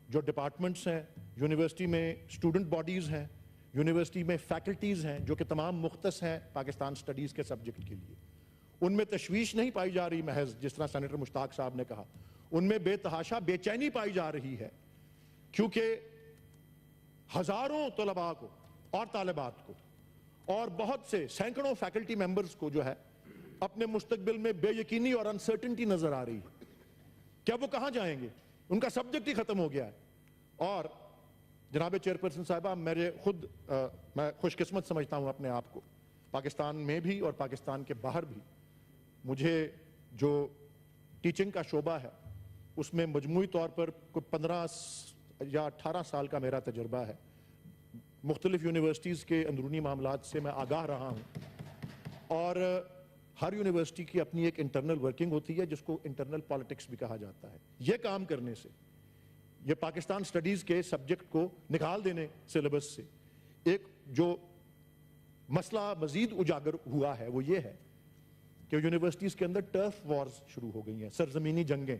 جو ڈپارٹمنٹس ہیں، یونیورسٹی میں اسٹوڈنٹ باڈیز ہیں، یونیورسٹی میں فیکلٹیز ہیں جو کہ تمام مختص ہیں پاکستان سٹڈیز کے سبجیکٹ کے لیے، ان میں تشویش نہیں پائی جا رہی محض جس طرح سینیٹر مشتاق صاحب نے کہا، ان میں بے تحاشا بے چینی پائی جا رہی ہے، کیونکہ ہزاروں طلباء کو اور طالبات کو اور بہت سے سینکڑوں فیکلٹی ممبرز کو جو ہے اپنے مستقبل میں بے یقینی اور انسرٹنٹی نظر آ رہی ہے. کیا وہ کہاں جائیں گے؟ ان کا سبجیکٹ ہی ختم ہو گیا ہے. اور جناب چیئرپرسن صاحبہ، میں خوش قسمت سمجھتا ہوں اپنے آپ کو، پاکستان میں بھی اور پاکستان کے باہر بھی مجھے جو ٹیچنگ کا شعبہ ہے اس میں مجموعی طور پر کوئی 15 یا 18 سال کا میرا تجربہ ہے. مختلف یونیورسٹیز کے اندرونی معاملات سے میں آگاہ رہا ہوں، اور ہر یونیورسٹی کی اپنی ایک انٹرنل ورکنگ ہوتی ہے جس کو انٹرنل پالیٹکس بھی کہا جاتا ہے. یہ کام کرنے سے، یہ پاکستان سٹڈیز کے سبجیکٹ کو نکال دینے سلیبس سے، ایک جو مسئلہ مزید اجاگر ہوا ہے وہ یہ ہے کہ یونیورسٹیز کے اندر ٹرف وارز شروع ہو گئی ہیں، سرزمینی جنگیں.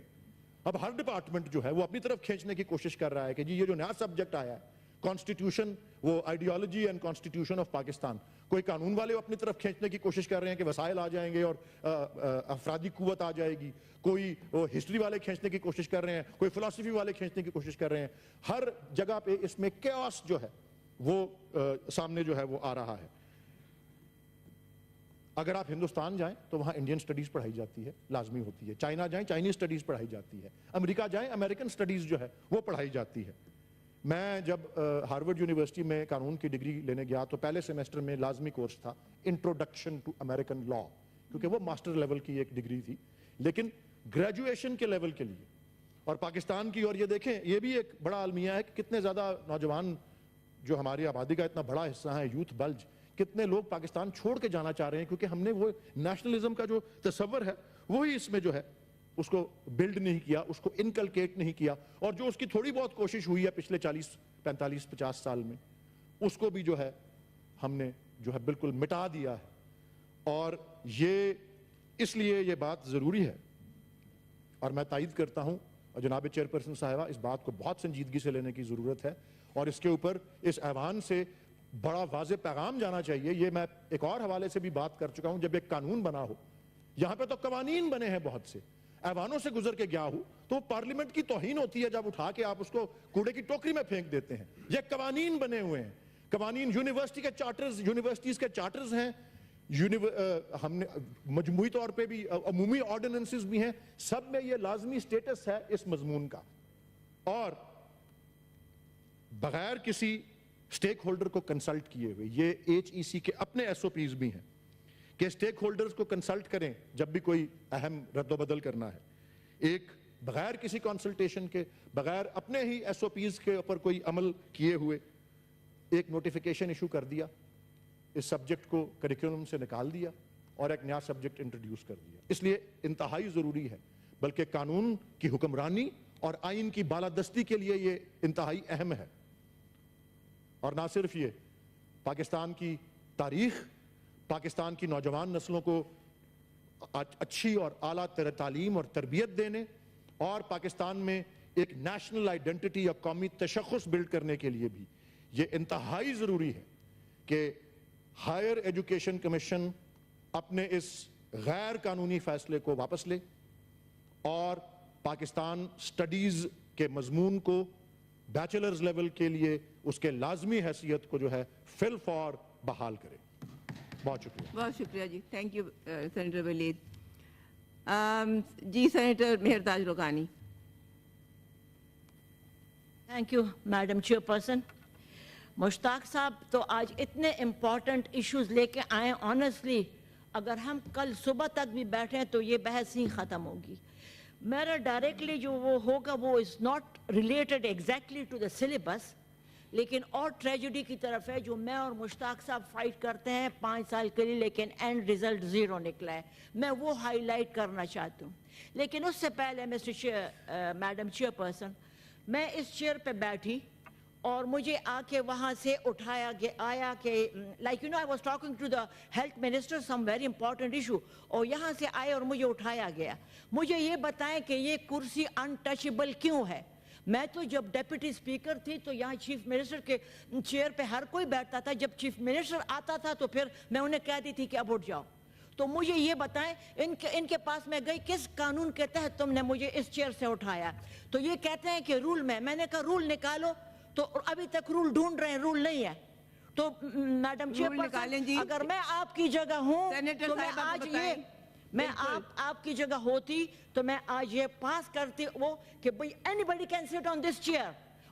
اب ہر ڈپارٹمنٹ جو ہے وہ اپنی طرف کھینچنے کی کوشش کر رہا ہے کہ جی یہ جو نیا سبجیکٹ آیا ہے کانسٹیٹیوشن، وہ ideology and constitution of Pakistan, کوئی قانون والے اپنی طرف کھینچنے کی کوشش کر رہے ہیں کہ وسائل آ جائیں گے اور افرادی قوت آ جائے گی، کوئی ہسٹری والے کھینچنے کی کوشش کر رہے ہیں، کوئی فلسفی والے کھینچنے کی کوشش کر رہے ہیں. ہر جگہ پہ اس میں کیوس جو ہے وہ سامنے جو ہے وہ آ رہا ہے. اگر آپ ہندوستان جائیں تو وہاں انڈین سٹڈیز پڑھائی جاتی ہے، لازمی ہوتی ہے. چائنا جائیں چائنیز سٹڈیز پڑھائی جاتی ہے. امریکہ جائیں امریکن سٹڈیز جو ہے وہ پڑھائی جاتی ہے. میں جب ہارورڈ یونیورسٹی میں قانون کی ڈگری لینے گیا تو پہلے سیمیسٹر میں لازمی کورس تھا انٹروڈکشن ٹو امریکن لا، کیونکہ وہ ماسٹر لیول کی ایک ڈگری تھی. لیکن گریجویشن کے لیول کے لیے اور پاکستان کی، اور یہ دیکھیں یہ بھی ایک بڑا المیہ ہے کہ کتنے زیادہ نوجوان جو ہماری آبادی کا اتنا بڑا حصہ ہے، یوتھ بلج، کتنے لوگ پاکستان چھوڑ کے جانا چاہ رہے ہیں کیونکہ ہم نے وہ نیشنلزم کا جو تصور ہے وہی اس میں جو ہے اس کو بلڈ نہیں کیا، اس کو انکلکیٹ نہیں کیا، اور جو اس کی تھوڑی بہت کوشش ہوئی ہے پچھلے 40 45 50 سال میں اس کو بھی جو ہے ہم نے جو ہے بالکل مٹا دیا ہے. اور یہ اس لیے یہ بات ضروری ہے اور میں تائید کرتا ہوں، اور جناب چیئرپرسن صاحبہ اس بات کو بہت سنجیدگی سے لینے کی ضرورت ہے اور اس کے اوپر اس ایوان سے بڑا واضح پیغام جانا چاہیے. یہ میں ایک اور حوالے سے بھی بات کر چکا ہوں، جب ایک قانون بنا ہو، یہاں پہ تو قوانین بنے ہیں بہت سے، ایوانوں سے گزر کے گیا ہوں تو پارلیمنٹ کی توہین ہوتی ہے جب اٹھا کے آپ اس کو کوڑے کی ٹوکری میں پھینک دیتے ہیں. یہ قوانین بنے ہوئے ہیں، قوانین یونیورسٹی کے چارٹرز، یونیورسٹیز کے چارٹرز ہیں، ہم نے مجموعی طور پہ بھی عمومی آرڈیننسز بھی ہیں، سب میں یہ لازمی سٹیٹس ہے اس مضمون کا. اور بغیر کسی سٹیک ہولڈر کو کنسلٹ کیے ہوئے، یہ HEC کے اپنے SOPs بھی ہیں کہ سٹیک ہولڈرز کو کنسلٹ کریں جب بھی کوئی اہم رد و بدل کرنا ہے. ایک بغیر کسی کنسلٹیشن کے، بغیر اپنے ہی SOPs کے اوپر کوئی عمل کیے ہوئے ایک نوٹیفیکیشن ایشو کر دیا، اس سبجیکٹ کو کریکولم سے نکال دیا اور ایک نیا سبجیکٹ انٹروڈیوس کر دیا. اس لیے انتہائی ضروری ہے، بلکہ قانون کی حکمرانی اور آئین کی بالادستی کے لیے یہ انتہائی اہم ہے. اور نہ صرف یہ، پاکستان کی تاریخ، پاکستان کی نوجوان نسلوں کو اچھی اور اعلیٰ تعلیم اور تربیت دینے اور پاکستان میں ایک نیشنل آئیڈینٹی یا قومی تشخص بلڈ کرنے کے لیے بھی یہ انتہائی ضروری ہے کہ ہائر ایجوکیشن کمیشن اپنے اس غیر قانونی فیصلے کو واپس لے اور پاکستان سٹڈیز کے مضمون کو بیچلرز لیول کے لیے اس کے لازمی حیثیت کو جو ہے فی الفور بحال کرے. بہت شکریہ. بہت شکریہ جی، تھینک یو سینیٹر ولید. جی senator Mehrtaj Roghani. Thank you madam chair person. Mushtaq صاحب تو آج اتنے امپورٹنٹ ایشوز لے کے آئے، آنیسٹلی اگر ہم کل صبح تک بھی بیٹھیں تو یہ بحث ہی ختم ہوگی. میرا ڈائریکٹلی جو وہ ہوگا وہ is not related exactly to the syllabus, لیکن اور ٹریجڈی کی طرف ہے جو میں اور مشتاق صاحب فائٹ کرتے ہیں 5 سال کے لیے، لیکن اینڈ ریزلٹ 0 نکلا ہے. میں وہ ہائی لائٹ کرنا چاہتی ہوں. لیکن اس سے پہلے میڈم چیئر پرسن، میں اس چیئر پہ بیٹھی اور مجھے آ کے وہاں سے اٹھایا آیا کہ like you know I was talking to the health minister some very important issue, اور یہاں سے آئے اور مجھے اٹھایا گیا. مجھے یہ بتائیں کہ یہ کرسی انٹچبل کیوں ہے؟ میں تو جب ڈیپٹی اسپیکر تھی تو یہاں چیف منسٹر کے چیئر پہ ہر کوئی بیٹھتا تھا. جب چیف منسٹر آتا تھا تو پھر میں انہیں کہتی تھی کہ اب اٹھ جاؤ. تو مجھے یہ بتائیں ان کے پاس میں گئی, کس قانون کے تحت تم نے مجھے اس چیئر سے اٹھایا؟ تو یہ کہتے ہیں کہ رول میں نے کہا رول نکالو, تو ابھی تک رول ڈھونڈ رہے ہیں, رول نہیں ہے. تو میڈم چیئرپرسن, اگر میں آپ کی جگہ ہوں تو میں آج یہ میں آپ کی جگہ ہوتی تو میں آج یہ پاس کرتی وہ کہ بھئی anybody can sit on this chair,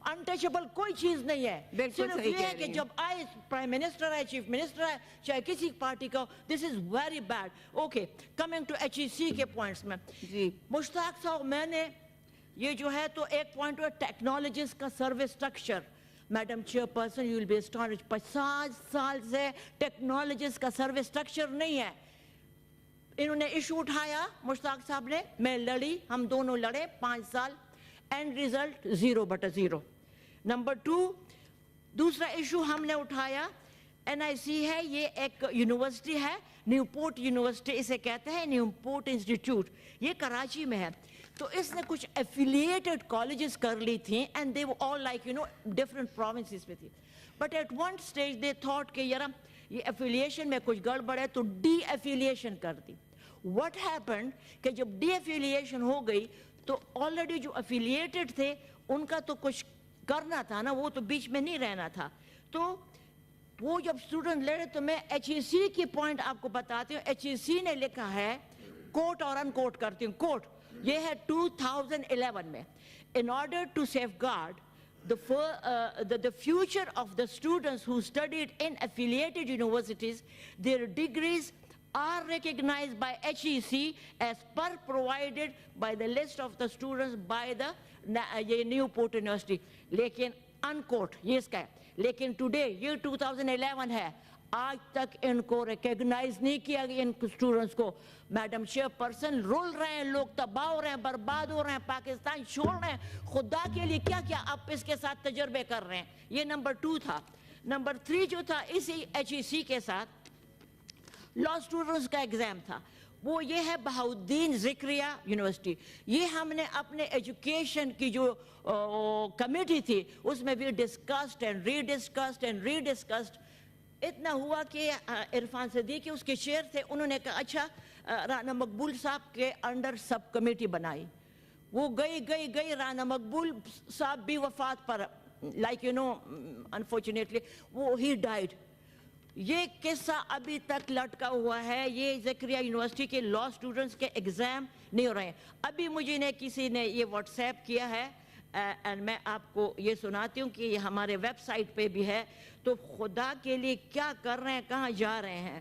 untouchable کوئی چیز نہیں ہے. صرف یہ ہے کہ جب آئے پرائم منسٹر آئے, چیف منسٹر آئے, چاہے کسی پارٹی کا, this is very bad. Okay, coming to HEC کے پوائنٹس میں. مشتاق صاحب, میں نے یہ جو ہے تو ایک پوائنٹ ہے ٹیکنالوجیز کا service structure. Madam chairperson, you will be astonished, 50 سال سے ٹیکنالوجیز کا سروس اسٹرکچر نہیں ہے. انہوں نے ایشو اٹھایا مشتاق صاحب نے, میں لڑی, ہم دونوں لڑے 5 سال, اینڈ ریزلٹ 0/0. نمبر 2, دوسرا ایشو ہم نے اٹھایا, NIC ہے, یہ ایک یونیورسٹی ہے, نیوپورٹ یونیورسٹی اسے کہتے ہیں, نیوپورٹ انسٹیٹیوٹ, یہ کراچی میں ہے. تو اس نے کچھ ایفیلیٹڈ کالجز کر لی تھیں, and they all like different provinces میں تھی. But at one stage they thought کہ یار یہ ایفیلیشن میں کچھ گڑبڑ ہے, تو ڈی ایفیلیشن کر دی. واٹ ہیپنڈ کہ جب ڈی ایفیلیشن ہو گئی تو آلریڈی جو ایفیلیٹڈ تھے ان کا تو کچھ کرنا تھا نا, وہ تو بیچ میں نہیں رہنا تھا. تو وہ جب اسٹوڈنٹ لڑے, تو میں HEC کی پوائنٹ آپ کو بتاتی ہوں. HEC نے لکھا ہے, کوٹ اور ان کوٹ کرتی ہوں, کوٹ یہ ہے 2011 میں, in order to safeguard the future of the students who studied in affiliated universities, their degrees are recognized by HEC as per provided by the list of the students by the Newport University. لیکن unquote یہ اس کا ہے, لیکن today یہ 2011 ہے, آج تک ان کو ریکگنائز نہیں کیا گیا ان اسٹوڈنٹس کو. میڈم چیئر پرسن, رول رہے ہیں لوگ, تباہ ہو رہے ہیں, برباد ہو رہے ہیں, پاکستان چھوڑ رہے ہیں. خدا کے لیے کیا کیا آپ اس کے ساتھ تجربے کر رہے ہیں. یہ نمبر 2 تھا. نمبر 3 جو تھا اسی HEC کے ساتھ لا اسٹوڈنٹس کا ایگزام تھا, وہ یہ ہے بہاؤالدین ذکریہ یونیورسٹی. یہ ہم نے اپنے ایجوکیشن کی جو کمیٹی تھی اس میں بھی ڈسکسڈ اینڈ ری ڈسکسڈ. اتنا ہوا کہ عرفان صدیقی اس کے چیئر تھے, انہوں نے کہا اچھا رانا مقبول صاحب کے انڈر سب کمیٹی بنائی. وہ گئی رانا مقبول صاحب بھی وفات پر, لائک انفارچونیٹلی وہ ہی ڈائیڈ. یہ قصہ ابھی تک لٹکا ہوا ہے. یہ ذکریہ یونیورسٹی کے لا اسٹوڈنٹس کے ایگزام نہیں ہو رہے ہیں. ابھی مجھے کسی نے یہ واٹس ایپ کیا ہے, اینڈ میں آپ کو یہ سناتی ہوں کہ یہ ہمارے ویب سائٹ پہ بھی ہے. تو خدا کے لیے کیا کر رہے ہیں, کہاں جا رہے ہیں.